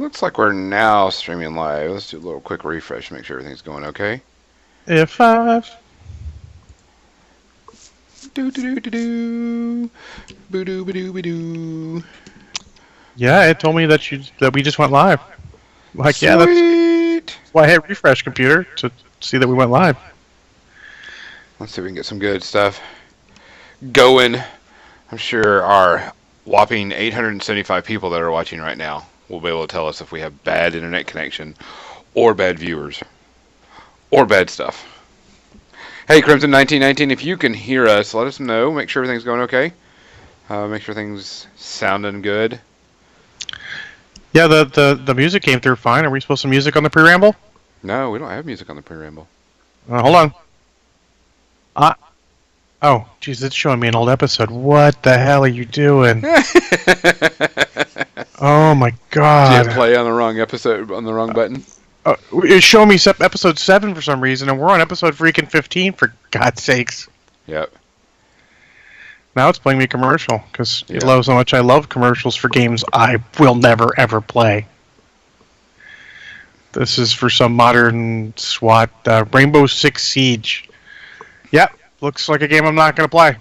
looks like we're now streaming live. Let's do a little quick refresh to make sure everything's going okay. F5. Do do do do do. Boo doo boo doo boo doo. Yeah, it told me that we just went live. Like, Sweet. yeah, that's why I hit refresh computer to see that we went live. Let's see if we can get some good stuff going. I'm sure our whopping 875 people that are watching right now will be able to tell us if we have bad internet connection or bad viewers or bad stuff. Hey, Crimson1919, if you can hear us, let us know. Make sure everything's going okay. Make sure things sounding good. Yeah, the music came through fine. Are we supposed to music on the PreRamble? No, we don't have music on the PreRamble. Hold on. Oh, geez, it's showing me an old episode. What the hell are you doing? Oh my god! Did you play on the wrong episode on the wrong button? It's showing me episode 7 for some reason, and we're on episode freaking 15. For God's sakes! Yep. Now it's playing me commercial because it loves how much I love commercials for games I will never ever play. This is for some modern SWAT Rainbow Six Siege. Yep, looks like a game I'm not going to play.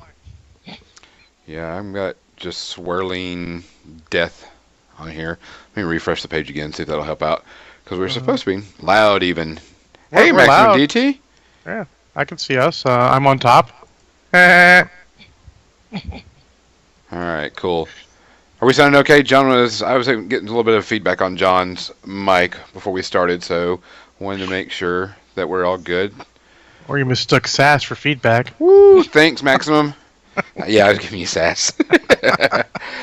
Yeah, I've got just swirling death on here. Let me refresh the page again, see if that'll help out. Because we're supposed to be loud even. Hey, We're Maximum loud. DT. Yeah, I can see us. I'm on top. Alright, cool. Are we sounding okay? I was getting a little bit of feedback on John's mic before we started, so wanted to make sure that we're all good. Or you mistook sass for feedback. Woo! Thanks, Maximum. Yeah, I was giving you sass.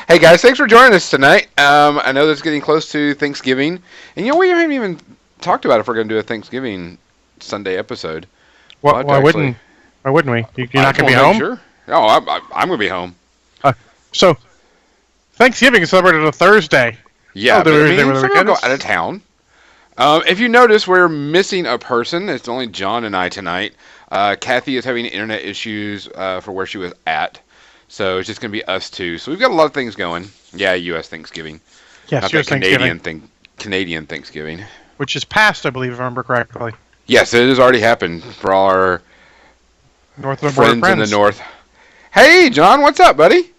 Hey guys, thanks for joining us tonight. I know that's getting close to Thanksgiving, and you know we haven't even talked about if we're going to do a Thanksgiving Sunday episode. Why wouldn't we? You're not going to be home? Sure. Oh, I'm going to be home. So, Thanksgiving is celebrated on a Thursday. Yeah, but some people go out of town. If you notice, we're missing a person. It's only John and I tonight. Kathy is having internet issues for where she was at. So it's just going to be us two. So we've got a lot of things going. Yeah, U.S. Thanksgiving. Yes, U.S. Canadian Thanksgiving. Which is past, I believe, if I remember correctly. Yes, it has already happened for all our friends in the north. Hey, John, what's up, buddy?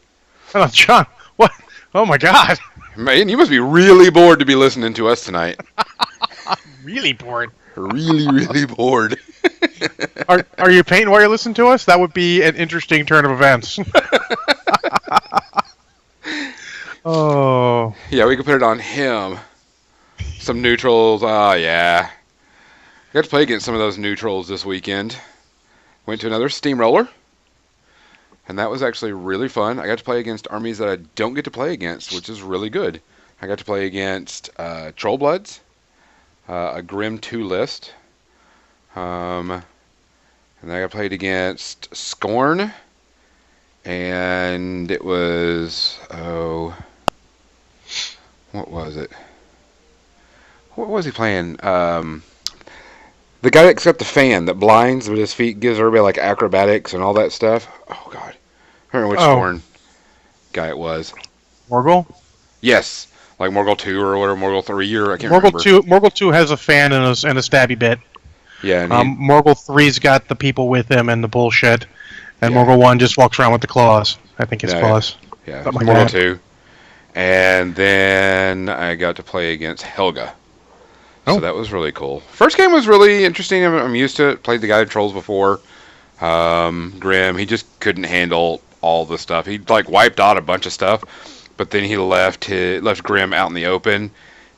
Hello, John. What? Oh, my God. Man, you must be really bored to be listening to us tonight. Really bored. Really, really bored. Are you painting while you're listening to us? That would be an interesting turn of events. Oh. Yeah, we could put it on him. Some neutrals. Oh, yeah. I got to play against some of those neutrals this weekend. Went to another steamroller. And that was actually really fun. I got to play against armies that I don't get to play against, which is really good. I got to play against Trollbloods, a Grim 2 list. And then I played against Scorn. And it was... what was it? What was he playing? The guy that got the fan that blinds with his feet, gives everybody like acrobatics and all that stuff. Oh, God. I don't know which Scorn guy it was. Morgul? Yes. Like Morgul 2 or whatever, Morgul 3 or I can't remember. Morgul 2 has a fan and a stabby bit. Yeah. And Morgul 3's got the people with him and the bullshit. And Morgul 1 just walks around with the claws. I think it's claws. Yeah, Morgul 2. And then I got to play against Helga. So that was really cool. First game was really interesting. I'm used to it. Played the guided trolls before. Grim, he just couldn't handle all the stuff. He wiped out a bunch of stuff, but then he left Grim out in the open.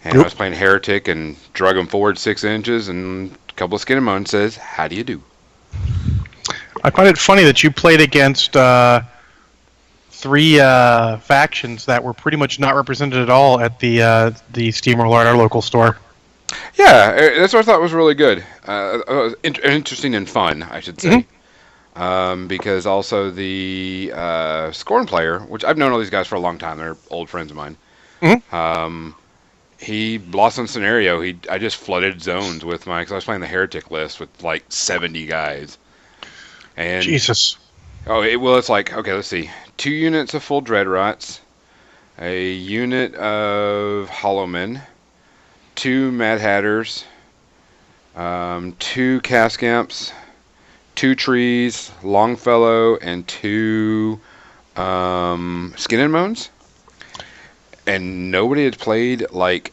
And I was playing Heretic and drug him forward 6 inches, and a couple of skin and bones says, "How do you do?" I find it funny that you played against 3 factions that were pretty much not represented at all at the Steamroller at our local store. Yeah, that's what I thought was really good. Interesting and fun, I should say. Because also the Scorn player, which I've known all these guys for a long time, they're old friends of mine. He lost on scenario. I just flooded zones with because I was playing the Heretic list with like 70 guys. And Jesus. It's like, okay, let's see. 2 units of full Dreadrots, a unit of Hollowmen, 2 Mad Hatters, 2 Cask Imps, 2 Trees, Longfellow, and 2 Skin and Moans. And nobody had played like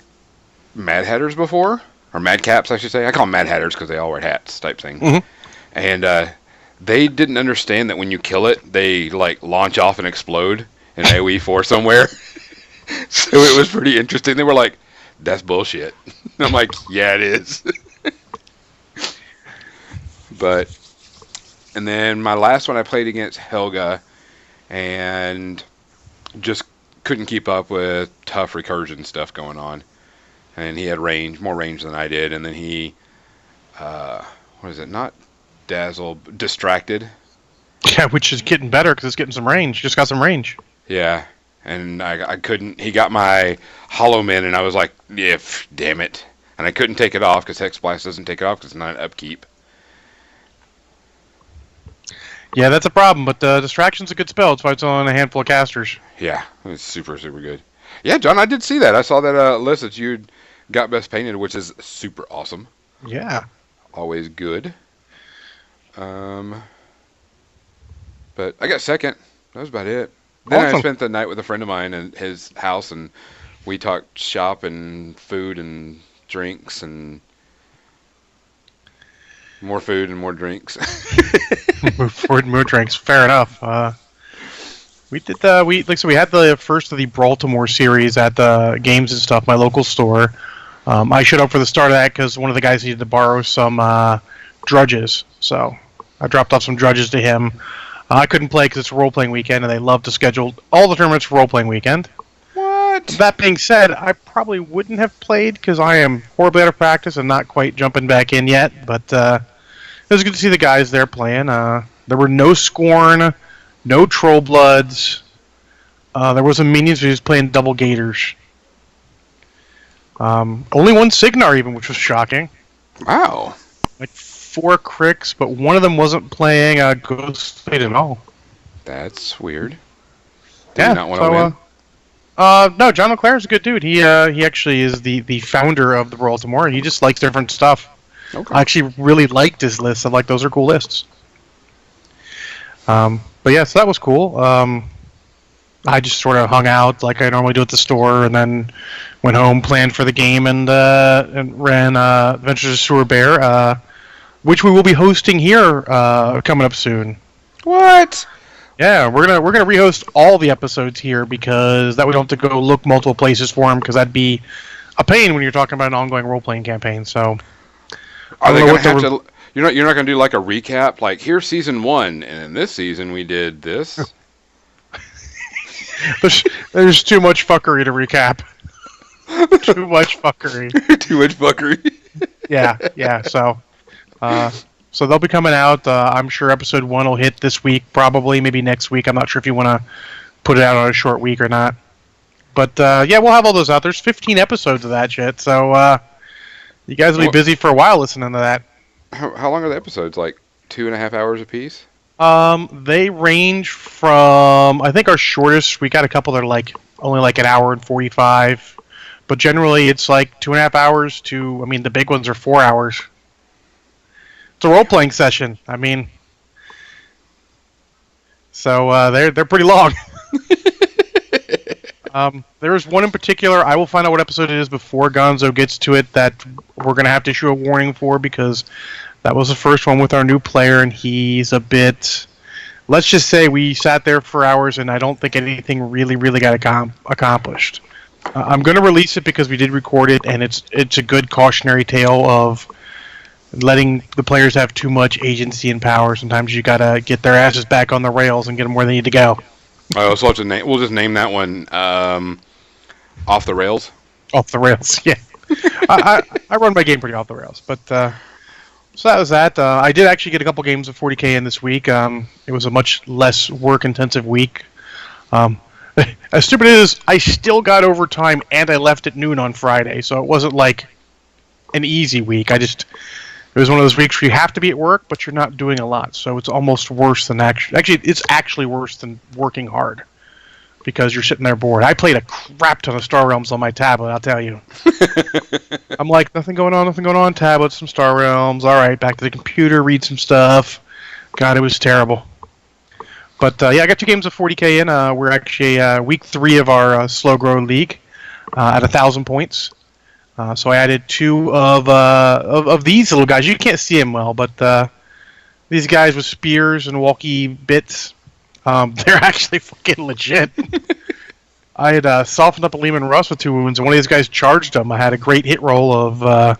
Mad Hatters before, or Mad Caps, I should say. I call them Mad Hatters because they all wear hats, type thing. Mm-hmm. And they didn't understand that when you kill it, they like launch off and explode in AoE 4 somewhere. So it was pretty interesting. They were like, "That's bullshit." I'm like, "Yeah, it is." And then my last one I played against Helga, and just couldn't keep up with tough recursion stuff going on. And he had more range than I did. And then he, what is it? Not dazzle, distracted. Yeah, which is getting better because it's getting some range. Just got some range. Yeah, and I couldn't. He got my Hollow Men, and I was like, "Yeah, damn it!" And I couldn't take it off because Hex Blast doesn't take it off because it's not an upkeep. Yeah, that's a problem, but Distraction's a good spell. That's why it's on a handful of casters. Yeah, it was super, super good. Yeah, John, I did see that. I saw that list that you got best painted, which is super awesome. Yeah. Always good. But I got second. That was about it. Then Awesome. I spent the night with a friend of mine in his house, and we talked shop and food and drinks and more food and more drinks. Move forward, more drinks. Fair enough. We did we had the first of the Baltimore series at the games and stuff, my local store. I showed up for the start of that because one of the guys needed to borrow some drudges, so I dropped off some drudges to him. I couldn't play because it's a role-playing weekend, and they love to schedule all the tournaments for role-playing weekend. What? That being said, I probably wouldn't have played because I am horribly out of practice and not quite jumping back in yet, but it was good to see the guys there playing. There were no Scorn, no Troll Bloods. There was some minions who was playing double Gators. Only one Signar even, which was shocking. Wow. Like 4 Cricks, but one of them wasn't playing Ghost Fate at all. That's weird. Did Yeah, you not want to win? No, John LeClaire is a good dude. He actually is the founder of the Baltimore, and he just likes different stuff. Okay. I actually really liked his list. I'm like, those are cool lists. But yeah, so that was cool. I just sort of hung out like I normally do at the store, and then went home, planned for the game, and ran Adventures of Sewer Bear, which we will be hosting here coming up soon. What? Yeah, we're gonna rehost all the episodes here because that we don't have to go look multiple places for them because that'd be a pain when you're talking about an ongoing role playing campaign. So, Are they gonna have to? You're not gonna do like a recap? Like here's season 1, and in this season we did this. there's too much fuckery to recap. Too much fuckery. Too much fuckery. Yeah. So they'll be coming out. I'm sure episode 1 will hit this week, probably, maybe next week. I'm not sure if you want to put it out on a short week or not. But yeah, we'll have all those out. There's 15 episodes of that shit, so you guys will be busy for a while listening to that. How long are the episodes? Like 2.5 hours apiece? They range from, I think our shortest, we got a couple that are only like an hour and 45. But generally it's like 2.5 hours to, the big ones are 4 hours. It's a role-playing session. So they're pretty long. There is one in particular, I will find out what episode it is before Gonzo gets to it, that we're going to have to issue a warning for because that was the first one with our new player, and he's a bit... Let's just say we sat there for hours, and I don't think anything really, really got accomplished. I'm going to release it because we did record it, and it's a good cautionary tale of letting the players have too much agency and power. Sometimes you got to get their asses back on the rails and get them where they need to go. So we'll just name that one Off the Rails. Off the rails, yeah. I run my game pretty off the rails, but so that was that. I did actually get a couple games of 40k in this week. It was a much less work-intensive week. As stupid as I still got overtime and I left at noon on Friday, so it wasn't like an easy week. It was one of those weeks where you have to be at work, but you're not doing a lot, so it's almost worse than actually it's actually worse than working hard. because you're sitting there bored. I played a crap ton of Star Realms on my tablet, I'll tell you. I'm like, nothing going on, tablet, some Star Realms, alright, back to the computer, read some stuff. God, it was terrible. But yeah, I got 2 games of 40k in. We're actually week 3 of our slow grow league at 1,000 points. So I added 2 of these little guys. You can't see them well, but these guys with spears and walkie bits, they're actually fucking legit. I had softened up a Lehman Russ with 2 wounds, and one of these guys charged them. I had a great hit roll of... I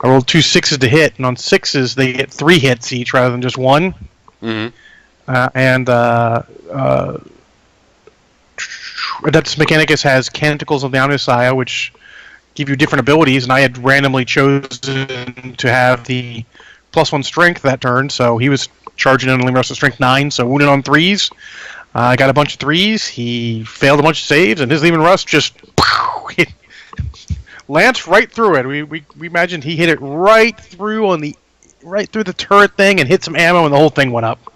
rolled 2 6s to hit, and on 6s they get 3 hits each rather than just 1. Mm-hmm. Adeptus Mechanicus has Canticles of the Omnissiah, which give you different abilities, and I had randomly chosen to have the +1 strength that turn, so he was charging in Lehman Russ with strength 9, so wounded on 3s. I got a bunch of 3s, he failed a bunch of saves, and his Lehman Russ just lanced right through it. We imagined he hit it right through the turret thing and hit some ammo, and the whole thing went up.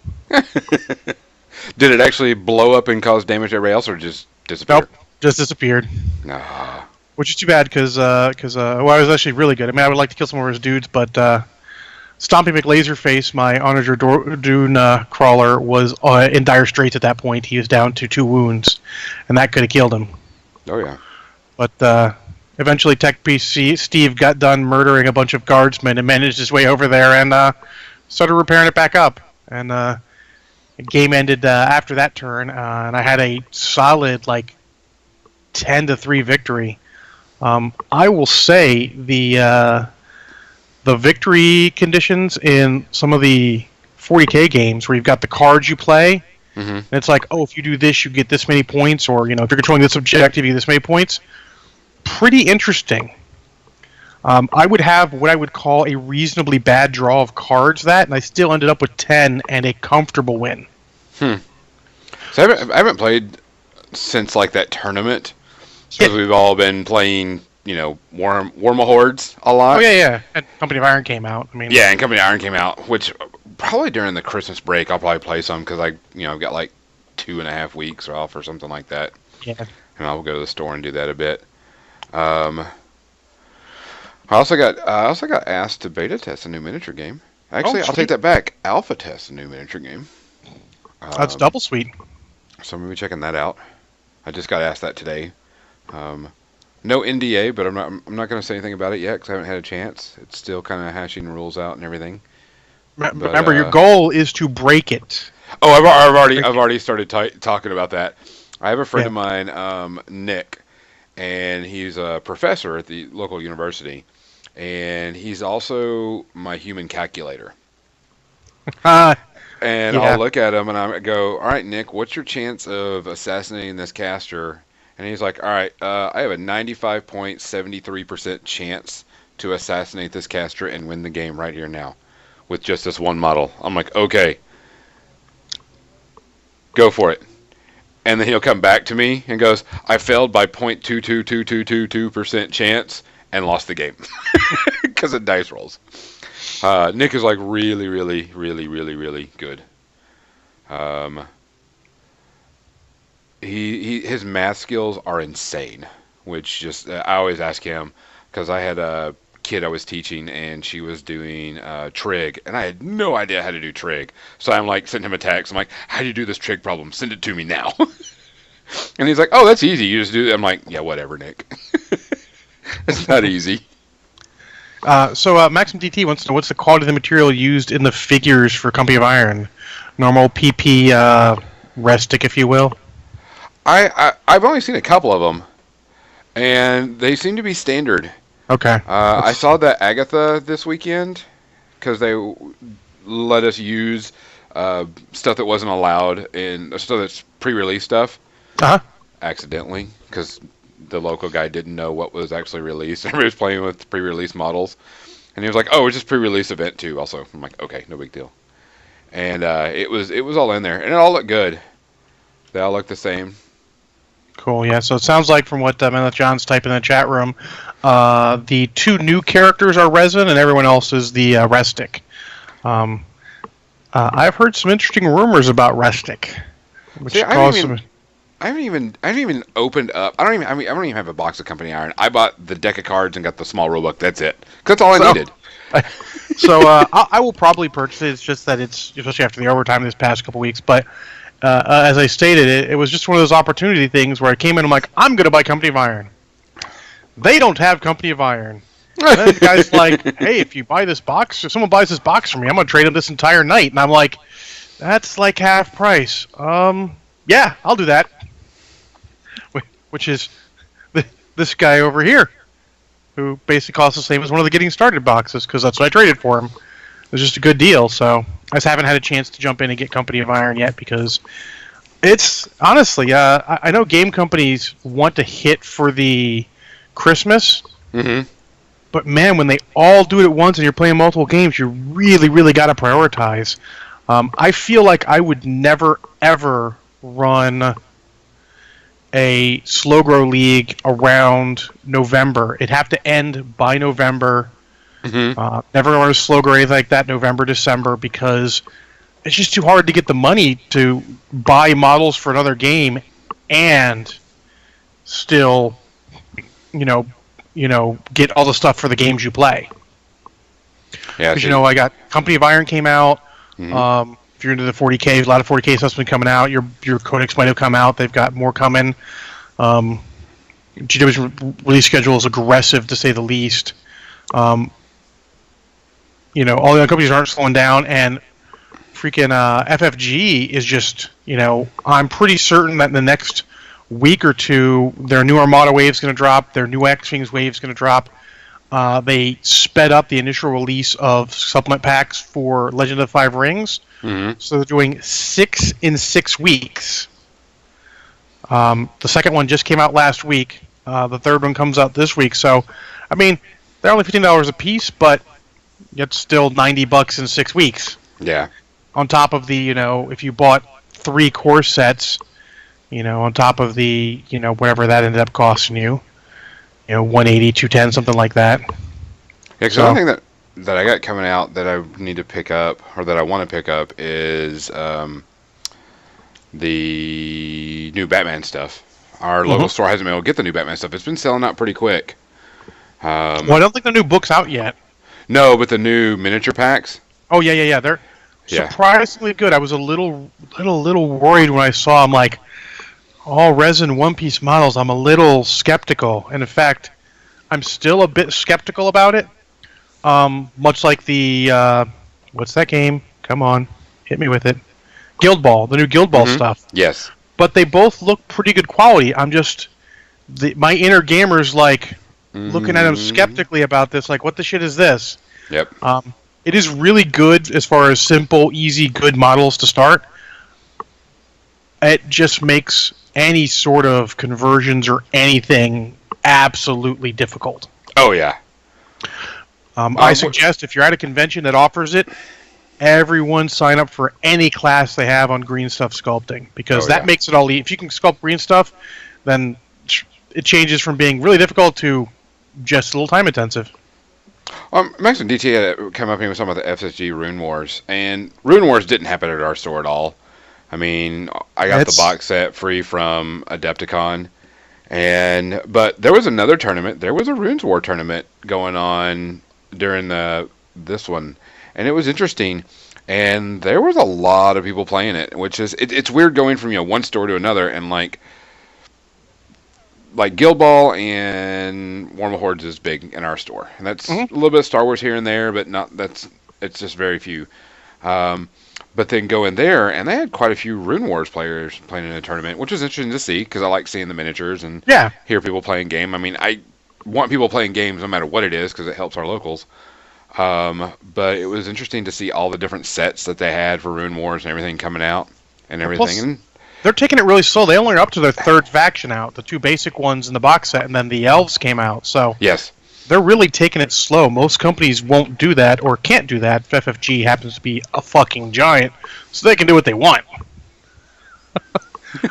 Did it actually blow up and cause damage everywhere else, or just disappear? Nope, just disappeared. Nah. Which is too bad, because I was actually really good. I mean, I would like to kill some of his dudes, but Stompy McLaserface, my Onager Dune crawler, was in dire straits at that point. He was down to 2 wounds, and that could have killed him. Oh, yeah. But eventually Tech PC Steve got done murdering a bunch of guardsmen and managed his way over there and started repairing it back up. And the game ended after that turn, and I had a solid 10-3 victory. I will say the victory conditions in some of the 40k games where you've got the cards you play, and it's like, oh, if you do this, you get this many points, or if you're controlling this objective, you get this many points. Pretty interesting. I would have what I would call a reasonably bad draw of cards and I still ended up with 10 and a comfortable win. So I haven't played since that tournament, because we've all been playing, Warma Hordes a lot. Oh yeah. And Company of Iron came out. I mean, yeah, and Company of Iron came out, which probably during the Christmas break I'll probably play some, because I've got 2.5 weeks off or something like that. Yeah. And I'll go to the store and do that a bit. I also got asked to beta test a new miniature game. Actually, I'll take that back. Alpha test a new miniature game. That's double sweet. So I'm gonna be checking that out. I just got asked that today. No NDA, but I'm not going to say anything about it yet because I haven't had a chance. It's still kind of hashing rules out and everything. Remember, your goal is to break it. Oh, I've already started talking about that. I have a friend of mine, Nick, and he's a professor at the local university, and he's also my human calculator. And I'll look at him and I go, all right, Nick, what's your chance of assassinating this caster? And he's like, all right, I have a 95.73% chance to assassinate this caster and win the game right here now with just this one model. I'm like, okay, go for it. And then he'll come back to me and goes, I failed by 0.222222% chance and lost the game because of dice rolls. Nick is really, really, really, really, really good. His math skills are insane, which just I always ask him, because I had a kid I was teaching and she was doing trig, and I had no idea how to do trig. So I'm sending him a text. I'm like, how do you do this trig problem? Send it to me now. And he's like, oh, that's easy. You just do it. I'm like, yeah, whatever, Nick. It's not easy. So Maxim DT wants to know, what's the quality of the material used in the figures for Company of Iron? Normal, PP, Restic, if you will. I've only seen a couple of them, and they seem to be standard. Okay. I saw that Agatha this weekend, because they let us use stuff that wasn't allowed in stuff that's pre-release stuff. Accidentally, because the local guy didn't know what was actually released. Everybody was playing with pre-release models, and he was like, "Oh, it's just pre-release event too." Also, I'm like, "Okay, no big deal." And it was all in there, and it all looked good. They all look the same. Cool. Yeah. So it sounds like, from what John's typing in the chat room, the 2 new characters are resin, and everyone else is the Restic. I've heard some interesting rumors about Restic, which I haven't even opened up. I don't even have a box of Company Iron. I bought the deck of cards and got the small rulebook. That's it. 'Cause that's all I needed. I will probably purchase it. It's just that it's, especially after the overtime this past couple weeks. But as I stated, it was just one of those opportunity things where I came in and I'm like, I'm going to buy Company of Iron. They don't have Company of Iron. And then the guy's like, hey, if you buy this box, if someone buys this box from me, I'm going to trade them this entire night. And I'm like, that's like half price. Yeah, I'll do that. Which is this guy over here, who basically costs the same as one of the getting started boxes, because that's what I traded for him. It was just a good deal, so I just haven't had a chance to jump in and get Company of Iron yet, because it's, honestly, I know game companies want to hit for the Christmas, but man, when they all do it at once and you're playing multiple games, you really, really got to prioritize. I feel like I would never, ever run a slow grow league around November. It'd have to end by November. Never run a slow grow anything like that November, December, because it's just too hard to get the money to buy models for another game and still, get all the stuff for the games you play. Yeah, because I got Company of Iron came out. If you're into the 40K, a lot of 40K stuff's been coming out. Your Codex might have come out. They've got more coming. GW's release schedule is aggressive, to say the least. All the other companies aren't slowing down, and freaking FFG is just, I'm pretty certain that in the next week or two, their new Armada wave is going to drop. Their new X-Wings wave is going to drop. They sped up the initial release of supplement packs for Legend of the Five Rings. So they're doing 6 in 6 weeks. The second one just came out last week. The third one comes out this week. So, I mean, they're only $15 a piece, but it's still $90 in 6 weeks. Yeah. On top of the, if you bought 3 core sets, on top of the, whatever that ended up costing you. 180, 210, something like that. Yeah, because the only thing that I got coming out that I need to pick up, or that I want to pick up, is the new Batman stuff. Our local store hasn't been able to get the new Batman stuff. It's been selling out pretty quick. Well, I don't think the new book's out yet. No, but the new miniature packs. Oh, yeah. They're surprisingly good. I was a little worried when I saw them, like, all resin one-piece models. I'm a little skeptical, and in fact, I'm still a bit skeptical about it. Much like the what's that game? Come on, hit me with it. Guild Ball, the new Guild Ball stuff. Yes, but they both look pretty good quality. I'm just my inner gamer's like looking at them skeptically about this. Like, what the shit is this? Yep. It is really good as far as simple, easy, good models to start. It just makes any sort of conversions or anything absolutely difficult. Oh, yeah. I suggest if you're at a convention that offers it, everyone sign up for any class they have on green stuff sculpting, because that makes it all easy. If you can sculpt green stuff, then it changes from being really difficult to just a little time intensive. Max and DT had come up here with something about the FSG Rune Wars, and Rune Wars didn't happen at our store at all. I mean, I got the box set free from Adepticon, but there was another tournament. There was a Runes War tournament going on during this one, and it was interesting. And there was a lot of people playing it, which is it's weird going from one store to another, and like Guild Ball and War of the Hordes is big in our store, and that's a little bit of Star Wars here and there, but it's just very few. But then go in there, and they had quite a few Rune Wars players playing in a tournament, which was interesting to see, because I like seeing the miniatures and hear people playing game. I mean, I want people playing games no matter what it is, because it helps our locals. But it was interesting to see all the different sets that they had for Rune Wars and everything coming out and everything. Plus, they're taking it really slow. They only are up to their third faction out, the 2 basic ones in the box set, and then the elves came out. So yes. They're really taking it slow. Most companies won't do that or can't do that. FFG happens to be a fucking giant, so they can do what they want.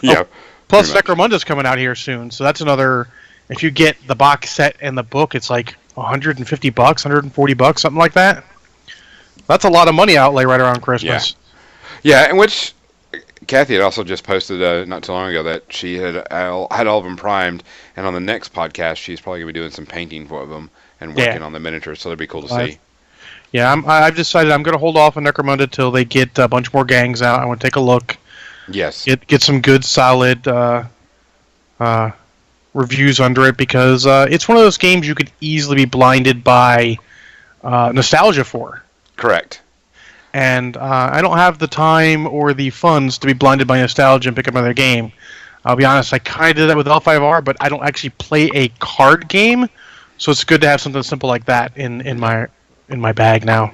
Yeah. Plus, Necromunda's coming out here soon, so that's another. If you get the box set and the book, it's like $150, $140, something like that. That's a lot of money outlay right around Christmas. Yeah, and which Kathy had also just posted not too long ago that she had all of them primed, and on the next podcast, she's probably gonna be doing some painting for them and working on the miniatures. So that'd be cool to see. Yeah, I've decided I'm going to hold off on Necromunda till they get a bunch more gangs out. I want to take a look. Yes. Get some good, solid reviews under it, because it's one of those games you could easily be blinded by nostalgia for. Correct. And I don't have the time or the funds to be blinded by nostalgia and pick up another game. I'll be honest, I kind of did that with L5R, but I don't actually play a card game, so it's good to have something simple like that in my bag now.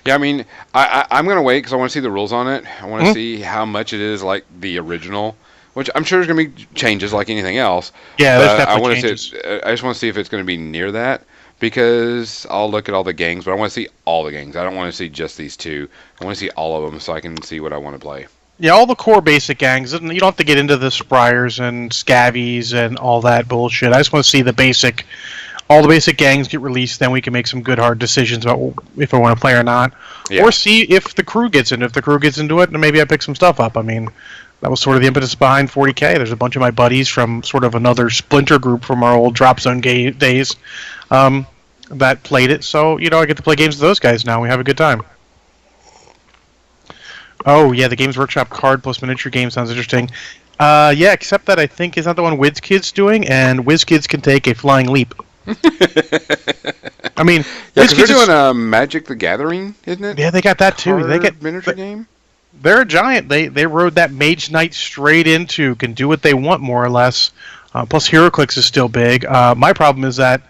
Yeah, I mean, I'm going to wait because I want to see the rules on it. I want to see how much it is like the original, which I'm sure there's going to be changes like anything else. Yeah, there's definitely changes. I just want to see if it's going to be near that, because I'll look at all the gangs, but I want to see all the gangs. I don't want to see just these two. I want to see all of them so I can see what I want to play. Yeah, all the core basic gangs. You don't have to get into the Spryers and Scavies and all that bullshit. I just want to see all the basic gangs get released, then we can make some good hard decisions about if I want to play or not. Yeah. Or see if the crew gets into it. If the crew gets into it, then maybe I pick some stuff up. I mean, that was sort of the impetus behind 40K. There's a bunch of my buddies from sort of another splinter group from our old Drop Zone days that played it. So, I get to play games with those guys now. We have a good time. Oh, yeah, the Games Workshop card plus miniature game sounds interesting. Yeah, except that I think is not the one WizKid's doing, and WizKids can take a flying leap. I mean, yeah, because they're doing Magic the Gathering, isn't it? Yeah, they got that too. They get miniature game. They're a giant. They rode that Mage Knight straight into, can do what they want more or less. Plus, HeroClix is still big. My problem is that,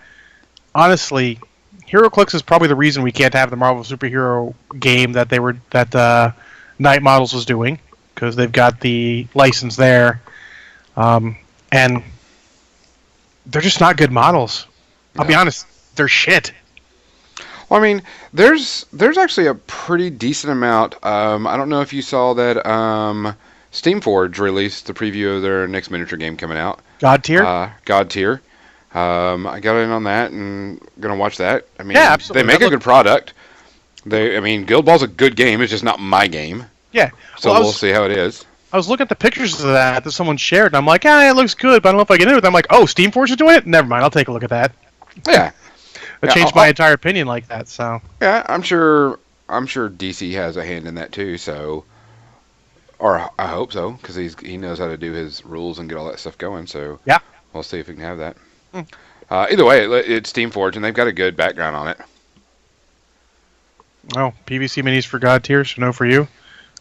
honestly, HeroClix is probably the reason we can't have the Marvel superhero game that Night Models was doing, because they've got the license there, and they're just not good models. I'll be honest, they're shit. Well, I mean, there's actually a pretty decent amount. I don't know if you saw that Steamforge released the preview of their next miniature game coming out. God Tier? God Tier. I got in on that and going to watch that. I mean, yeah, absolutely. They make a good product. Guild Ball's a good game. It's just not my game. Yeah. So we'll see how it is. I was looking at the pictures of that someone shared, and I'm like, it looks good, but I don't know if I get into it. I'm like, oh, Steamforge is doing it? Never mind, I'll take a look at that. Yeah. It changed my entire opinion like that, so. Yeah, I'm sure DC has a hand in that too, so. Or I hope so, because he knows how to do his rules and get all that stuff going, so. Yeah. We'll see if we can have that. Either way, it's Steamforge, and they've got a good background on it. Oh, PVC minis for God Tier, so no for you?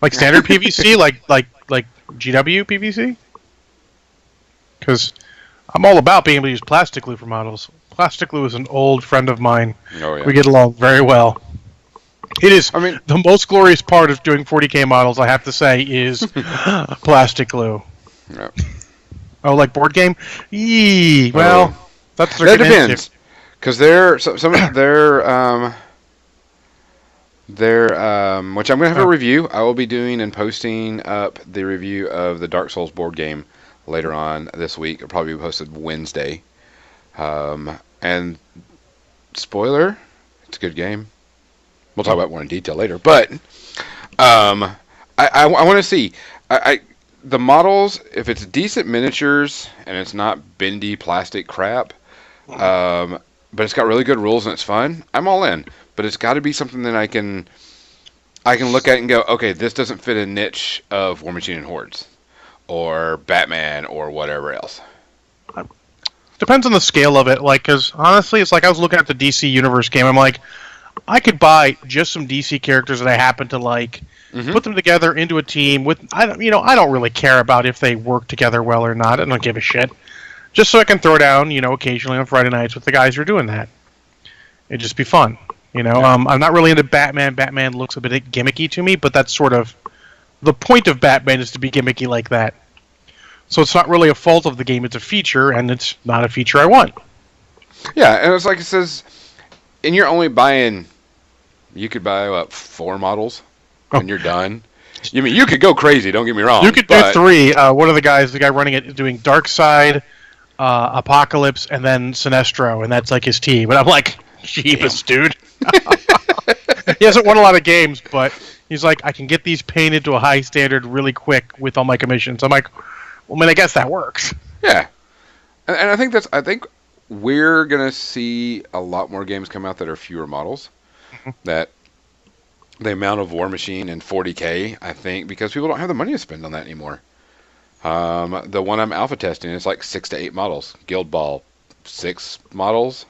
Like standard PVC, like GW PVC? Because I'm all about being able to use plastic glue for models. Plastic glue is an old friend of mine. Oh, yeah. We get along very well. It is. I mean, the most glorious part of doing 40K models, I have to say, is plastic glue. Yep. Oh, like board game? Yee. Well, that's that depends. Because which I'm going to have a review. I will be doing and posting up the review of the Dark Souls board game later on this week. It'll probably be posted Wednesday. And spoiler, it's a good game. We'll talk about more in detail later. But I want to see the models. If it's decent miniatures and it's not bendy plastic crap, but it's got really good rules and it's fun, I'm all in. But it's got to be something that I can look at and go, okay, this doesn't fit a niche of War Machine and Hordes, or Batman, or whatever else. Depends on the scale of it. Like, because honestly, it's like I was looking at the DC Universe game. I'm like, I could buy just some DC characters that I happen to like, put them together into a team with. I don't really care about if they work together well or not. I don't give a shit. Just so I can throw down, occasionally on Friday nights with the guys who are doing that. It'd just be fun. I'm not really into Batman. Batman looks a bit gimmicky to me, but that's sort of the point of Batman, is to be gimmicky like that. So it's not really a fault of the game; it's a feature, and it's not a feature I want. Yeah, and it's like it says, and you're only buying. You could buy 4 models, and you're done. You could go crazy. Don't get me wrong. You could do 3. One of the guy running it is doing Darkseid, Apocalypse, and then Sinestro, and that's like his team. But I'm like, jeebus, dude. He hasn't won a lot of games, but he's like, I can get these painted to a high standard really quick with all my commissions. I'm like, well, I mean, I guess that works. Yeah, and I think we're gonna see a lot more games come out that are fewer models. That the amount of War Machine and 40K, I think, because people don't have the money to spend on that anymore. The one I'm alpha testing is like 6 to 8 models. Guild Ball, 6 models.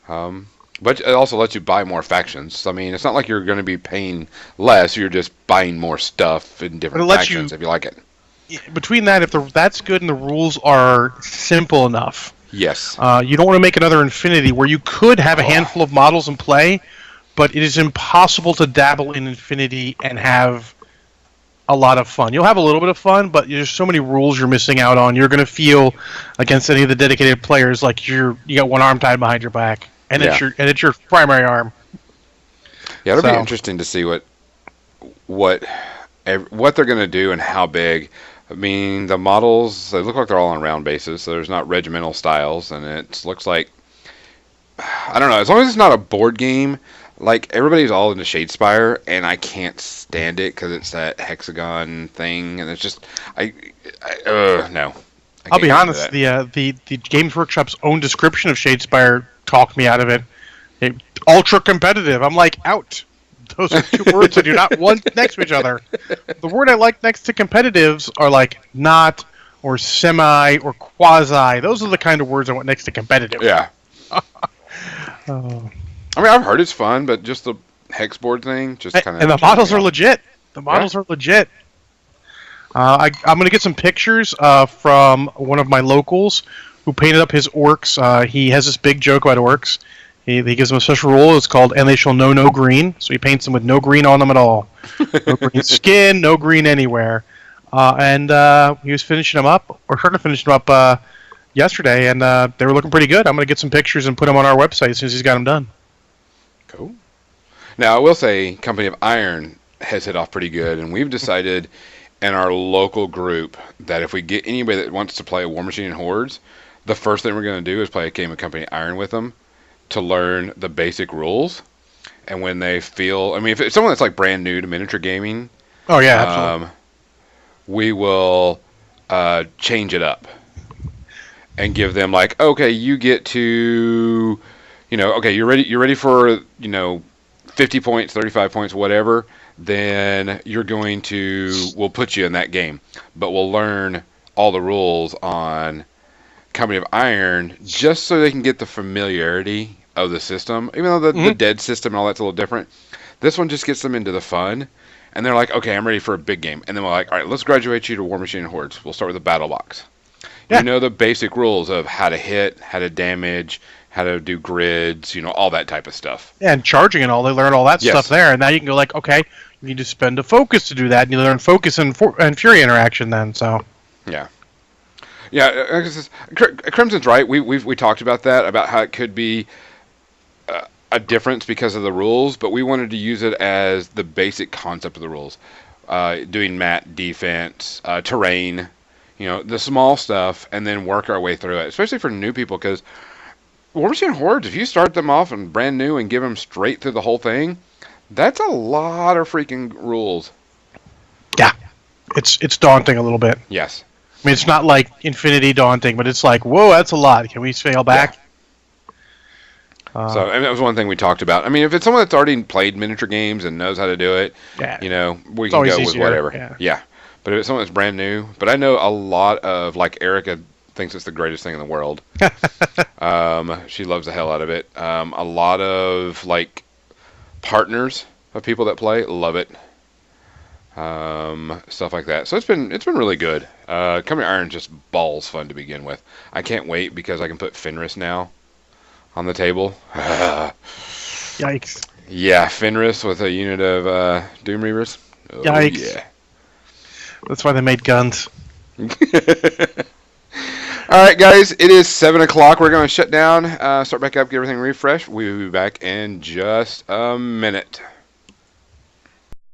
But it also lets you buy more factions. I mean, it's not like you're going to be paying less. You're just buying more stuff in different factions if you like it. Between that, if that's good and the rules are simple enough. Yes. You don't want to make another Infinity where you could have a handful of models in play, but it is impossible to dabble in Infinity and have a lot of fun. You'll have a little bit of fun, but there's so many rules you're missing out on. You're going to feel against any of the dedicated players like you got one arm tied behind your back. And it's your primary arm. Yeah, it'll be interesting to see what they're going to do and how big. I mean, the models, they look like they're all on round bases, so there's not regimental styles, and it looks like, I don't know, as long as it's not a board game, like, everybody's all into Shadespire, and I can't stand it because it's that hexagon thing, and it's just, no. I'll be honest, the Games Workshop's own description of Shadespire talked me out of it. Ultra competitive. I'm like, out. Those are two words that do not want next to each other. The word I like next to competitives are like not or semi or quasi. Those are the kind of words I want next to competitive. Yeah. I mean, I've heard it's fun, but just the hex board thing just kind of... And the models are legit. The models are legit. I'm going to get some pictures from one of my locals who painted up his orcs. He has this big joke about orcs. He gives them a special rule. It's called, and they shall know no green. So he paints them with no green on them at all. No green skin, no green anywhere. And he was finishing them up, or starting to finish them up yesterday, and they were looking pretty good. I'm going to get some pictures and put them on our website as soon as he's got them done. Cool. Now, I will say, Company of Iron has hit off pretty good, and we've decided in our local group that if we get anybody that wants to play War Machine and Hordes, the first thing we're going to do is play a game of Company of Iron with them to learn the basic rules. And when they feel, I mean, if it's someone that's like brand new to miniature gaming, absolutely. We will change it up and give them like, okay, you get to, okay, you're ready for, 50 points, 35 points, whatever. Then we'll put you in that game, but we'll learn all the rules on Company of Iron just so they can get the familiarity of the system, even though the dead system and all that's a little different. This one just gets them into the fun, and they're like, okay, I'm ready for a big game. And then we're like, all right, let's graduate you to War Machine and Hordes. We'll start with the battle box. Yeah. You know the basic rules of how to hit, how to damage, how to do grids, all that type of stuff. Yeah, and charging and all, they learn all that stuff there. And now you can go like, okay, you need to spend a focus to do that, and you learn focus and fury interaction then, so. Yeah. Yeah, Crimson's right. We talked about that, about how it could be a difference because of the rules, but we wanted to use it as the basic concept of the rules. Doing mat, defense, terrain, the small stuff, and then work our way through it, especially for new people, because War Machine Hordes, if you start them off and brand new and give them straight through the whole thing, that's a lot of freaking rules. Yeah, it's daunting a little bit. Yes. I mean, it's not like Infinity daunting, but it's like, whoa, that's a lot. Can we scale back? Yeah. So that was one thing we talked about. I mean, if it's someone that's already played miniature games and knows how to do it, we can go with whatever. Yeah. But if it's someone that's brand new, but I know a lot of, like, Erica thinks it's the greatest thing in the world. She loves the hell out of it. A lot of, like, partners of people that play love it. Stuff like that. So it's been really good. Company Iron's just balls fun to begin with. I can't wait because I can put Fenris now on the table. Yikes. Yeah, Fenris with a unit of Doom Reavers. Oh, yikes. Yeah. That's why they made guns. All right, guys, it is 7 o'clock. We're going to shut down, start back up, get everything refreshed. We will be back in just a minute.